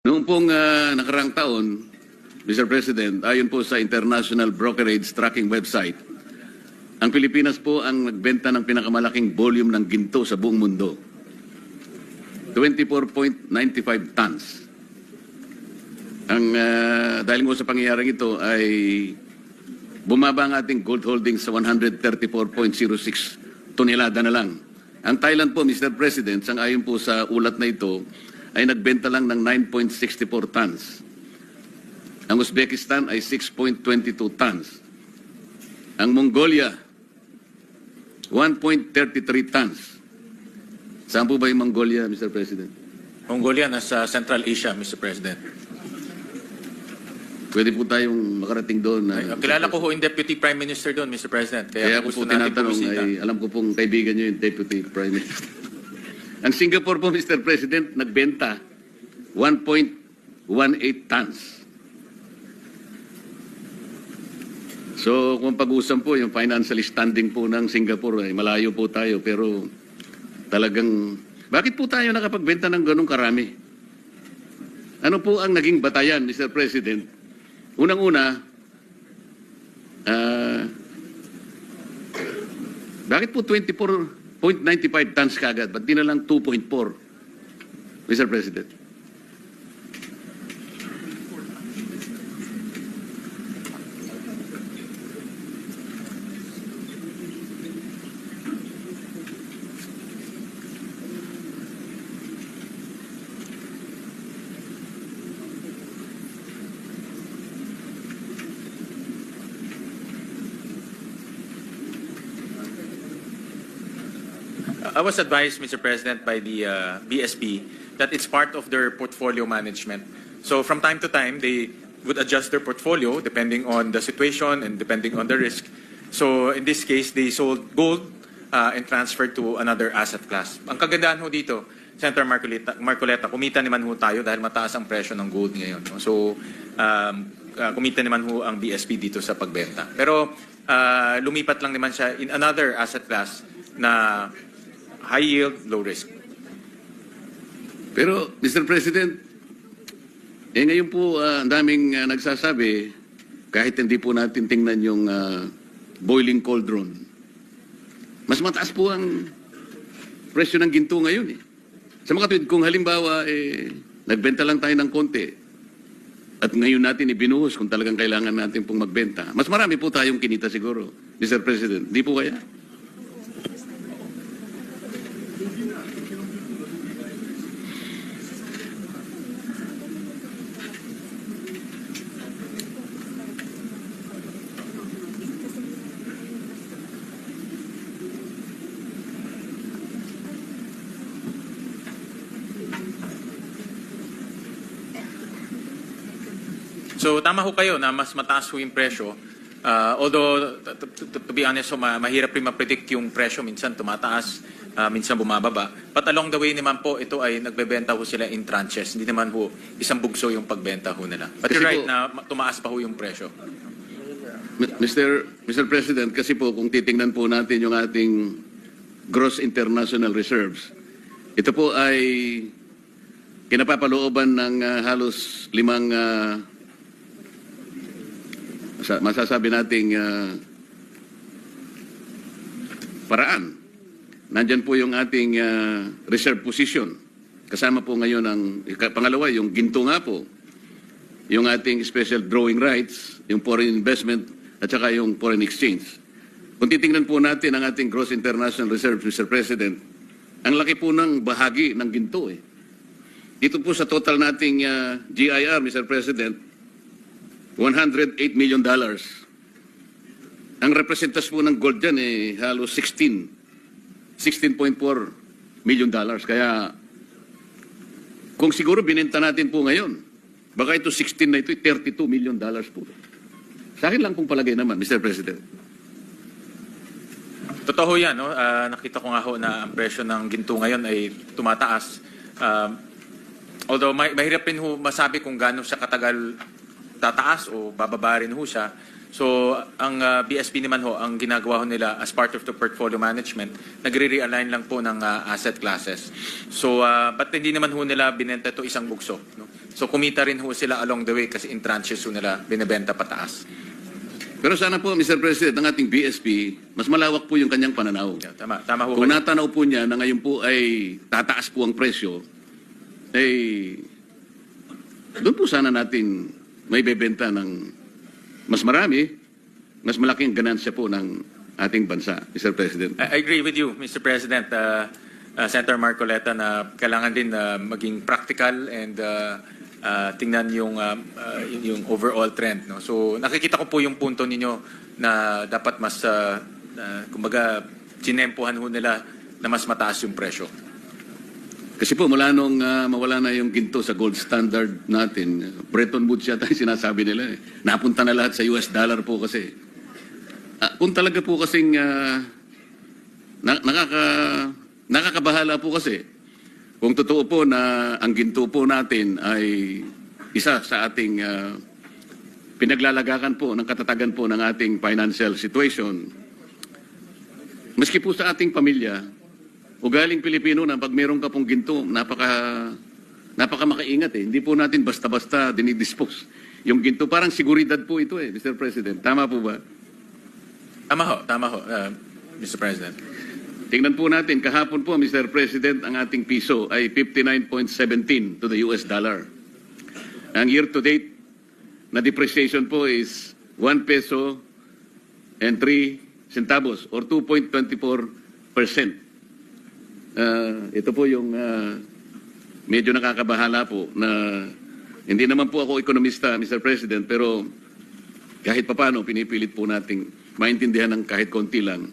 Noong pong nakarang taon, Mr. President, ayon po sa International Brokerage Tracking Website, ang Pilipinas po ang nagbenta ng pinakamalaking volume ng ginto sa buong mundo. 24.95 tons. Dahil mo sa pangyayaring ito ay bumaba ang ating gold holdings sa 134.06 tonelada na lang. Ang Thailand po, Mr. President, sang-ayon po sa ulat na ito, ay nagbenta lang ng 9.64 tons. Ang Uzbekistan ay 6.22 tons. Ang Mongolia, 1.33 tons. Saan po ba yung Mongolia, Mr. President? Mongolia, nasa Central Asia, Mr. President. Pwede po tayong makarating doon. Kilala ko ho yung Deputy Prime Minister doon, Mr. President. Kaya ako po tinatanong, ay alam ko pong kaibigan nyo yung Deputy Prime Minister. Ang Singapore po, Mr. President, nagbenta 1.18 tons. So, kung pag-usap po, yung financial standing po ng Singapore, ay malayo po tayo. Pero talagang, bakit po tayo nakapagbenta ng ganong karami? Ano po ang naging batayan, Mr. President? Unang-una, bakit po 24.95 tons kagad? Ba't di na lang 2.4, Mr. President? I was advised, Mr. President, by the BSP that it's part of their portfolio management. So from time to time, they would adjust their portfolio depending on the situation and depending on the risk. So in this case, they sold gold and transferred to another asset class. Ang kagandahan ho dito, Senator Marcoleta, kumita naman ho tayo dahil mataas ang presyo ng gold ngayon. No? So kumita naman ho ang BSP dito sa pagbenta. Pero lumipat lang naman siya in another asset class na high yield, low risk. Pero, Mr. President, ngayon po ang daming nagsasabi, kahit hindi po natin tingnan yung boiling cauldron, mas mataas po ang presyo ng ginto ngayon. Sa mga tuwid, kung halimbawa, nagbenta lang tayo ng konti, at ngayon natin ibinuhos kung talagang kailangan natin pong magbenta, mas marami po tayong kinita siguro, Mr. President. Di po kaya? So tama ho kayo na mas mataas ho yung presyo. Although, to be honest, mahirap rin ma-predict yung presyo. Minsan tumataas, minsan bumababa. But along the way naman po, ito ay nagbebenta ho sila in tranches. Hindi naman ho isang bugso yung pagbenta ho nila. But you're right na tumaas pa ho yung presyo. Mr. President, kasi po kung titingnan po natin yung ating gross international reserves, ito po ay kinapapalooban ng halos 5 masasabi nating paraan. Nandyan po yung ating reserve position. Kasama po ngayon ang pangalawa, yung ginto nga po, yung ating special drawing rights, yung foreign investment, at saka yung foreign exchange. Kung titingnan po natin ang ating gross international reserves, Mr. President, ang laki po ng bahagi ng ginto. Dito po sa total nating GIR, Mr. President, $108 million. Ang representas po ng gold dyan halos $16.4 million. Kaya kung siguro binenta natin po ngayon, baka ito 16 na ito, $32 million po. Sa akin lang pong palagay naman, Mr. President. Totoo yan, no? Nakita ko nga ho na ang presyo ng ginto ngayon ay tumataas. Although mahirap rin ho masabi kung gaano siya katagal tataas o bababa rin ho siya. So ang BSP naman ho, ang ginagawa ho nila as part of the portfolio management, nagre-realign lang po ng asset classes. So but hindi naman ho nila binenta to isang bugso. No? So kumita rin ho sila along the way kasi in tranches ho nila binebenta pataas. Pero sana po, Mr. President, ang ating BSP, mas malawak po yung kanyang pananaw. Yeah, tama ho. Kung kayo. natanaw po niya na ngayon po ay tataas po ang presyo, doon po sana natin may bebenta ng mas marami, mas malaking ganansya po ng ating bansa, Mr. President. I agree with you, Mr. President, Senator Marcoleta, na kailangan din maging practical and tingnan yung overall trend. No? So nakikita ko po yung punto ninyo na dapat mas, kumbaga, sinempuhan ho nila na mas mataas yung presyo. Kasi po mula nung mawala na yung ginto sa gold standard natin, Bretton Woods yata yung sinasabi nila. Napunta na lahat sa US dollar po kasi. Kung talaga po kasing nakakabahala po kasi, kung totoo po na ang ginto po natin ay isa sa ating pinaglalagakan po ng katatagan po ng ating financial situation, maski po sa ating pamilya, ugaling Pilipino na pag meron ka pong ginto, napaka makaingat eh. Hindi po natin basta-basta dinidispose. Yung ginto, parang seguridad po ito eh, Mr. President. Tama po ba? Tama ho, Mr. President. Tingnan po natin, kahapon po, Mr. President, ang ating piso ay 59.17 to the US dollar. Ang year-to-date na depreciation po is 1 peso and 3 centavos or 2.24%. Ito po yung medyo nakakabahala po na hindi naman po ako ekonomista, Mr. President, pero kahit papano pinipilit po nating maintindihan ng kahit konti lang